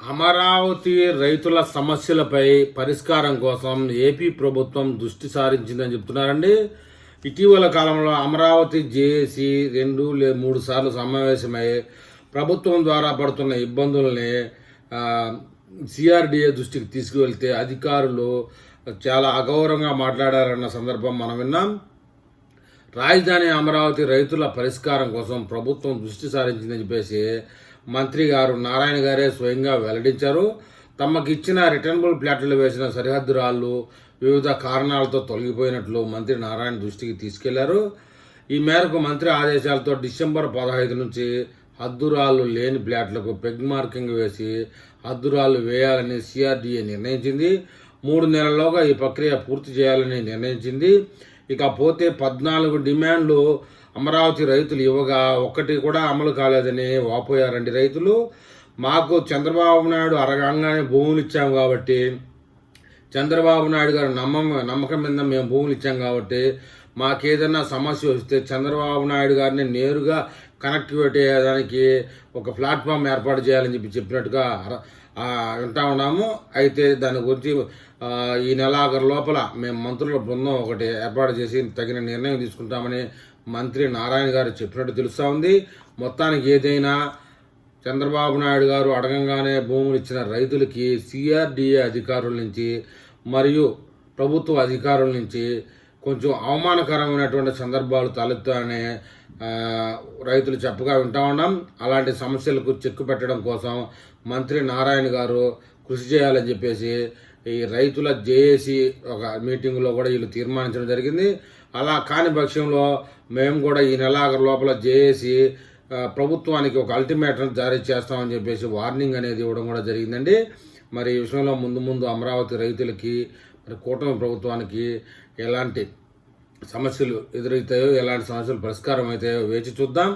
అమరావతి రైతుల సమస్యలపై పరిష్కారం కోసం ఏపీ ప్రభుత్వం దృష్టి సారించిందని చెప్తున్నారండి. ఇటీవల కాలంలో అమరావతి జేఏసీ 2-3 సార్లు సమావేశమై ప్రభుత్వం ద్వారా పడుతున్న ఇబ్బందుల్ని సిఆర్డీఏ దృష్టికి తీసుకువెళ్తే అధికారులు చాలా అగౌరవంగా మాట్లాడారన్న సందర్భం మనం విన్నాం. రాజధాని అమరావతి రైతుల పరిష్కారం కోసం ప్రభుత్వం దృష్టి సారించిందని చెప్పేసి మంత్రి గారు నారాయణ గారే స్వయంగా వెల్లడించారు. తమకు ఇచ్చిన రిటర్నబుల్ ప్లాట్లు వేసిన సరిహద్దు రాళ్లు వివిధ కారణాలతో తొలగిపోయినట్లు మంత్రి నారాయణ దృష్టికి తీసుకెళ్లారు. ఈ మేరకు మంత్రి ఆదేశాలతో డిసెంబర్ 15 నుంచి హద్దురాళ్లు లేని ప్లాట్లకు పెగ్ మార్కింగ్ వేసి హద్దురాళ్లు వేయాలని సిఆర్డీఏ నిర్ణయించింది. 3 నెలల్లోగా ఈ ప్రక్రియ పూర్తి చేయాలని నిర్ణయించింది. ఇకపోతే 14 డిమాండ్లు అమరావతి రైతులు ఇవ్వగా ఒక్కటి కూడా అమలు కాలేదని వాపోయారండి రైతులు. మాకు చంద్రబాబు నాయుడు అరగంగానే భూములు ఇచ్చాము కాబట్టి, చంద్రబాబు నాయుడు గారు నమ్మకం మీద మేము భూములు ఇచ్చాం కాబట్టి మాకేదన్నా సమస్య వస్తే చంద్రబాబు నాయుడు గారిని నేరుగా కనెక్టివేట్ అయ్యేదానికి ఒక ప్లాట్ఫామ్ ఏర్పాటు చేయాలని చెప్పినట్టుగా వింటా ఉన్నాము. అయితే దాని గురించి ఈ నెలాఖరు లోపల మేము మంత్రుల బృందం ఒకటి ఏర్పాటు చేసి తగిన నిర్ణయం తీసుకుంటామని మంత్రి నారాయణ గారు చెప్పినట్టు తెలుస్తూ ఉంది. మొత్తానికి ఏదైనా చంద్రబాబు నాయుడు గారు అడగంగానే భూములు ఇచ్చిన రైతులకి సిఆర్డీఏ అధికారుల నుంచి మరియు ప్రభుత్వ అధికారుల నుంచి కొంచెం అవమానకరమైనటువంటి సందర్భాలు తలెత్తాయని రైతులు చెప్పగా వింటా ఉన్నాం. అలాంటి సమస్యలకు చెక్కు పెట్టడం కోసం మంత్రి నారాయణ గారు కృషి చేయాలని చెప్పేసి ఈ రైతుల జేఏసీ ఒక మీటింగ్లో కూడా వీళ్ళు తీర్మానించడం జరిగింది. అలా కాని పక్షంలో మేము కూడా ఈ నెలాఖరు లోపల జేఏసీ ప్రభుత్వానికి ఒక అల్టిమేటం జారీ చేస్తామని చెప్పేసి వార్నింగ్ అనేది ఇవ్వడం కూడా జరిగిందండి. మరి ఈ విషయంలో ముందు అమరావతి రైతులకి మరి కూటమి ప్రభుత్వానికి ఎలాంటి సమస్యలు ఎదురవుతాయో, ఎలాంటి సమస్యలు పరిష్కారం అవుతాయో వేచి చూద్దాం.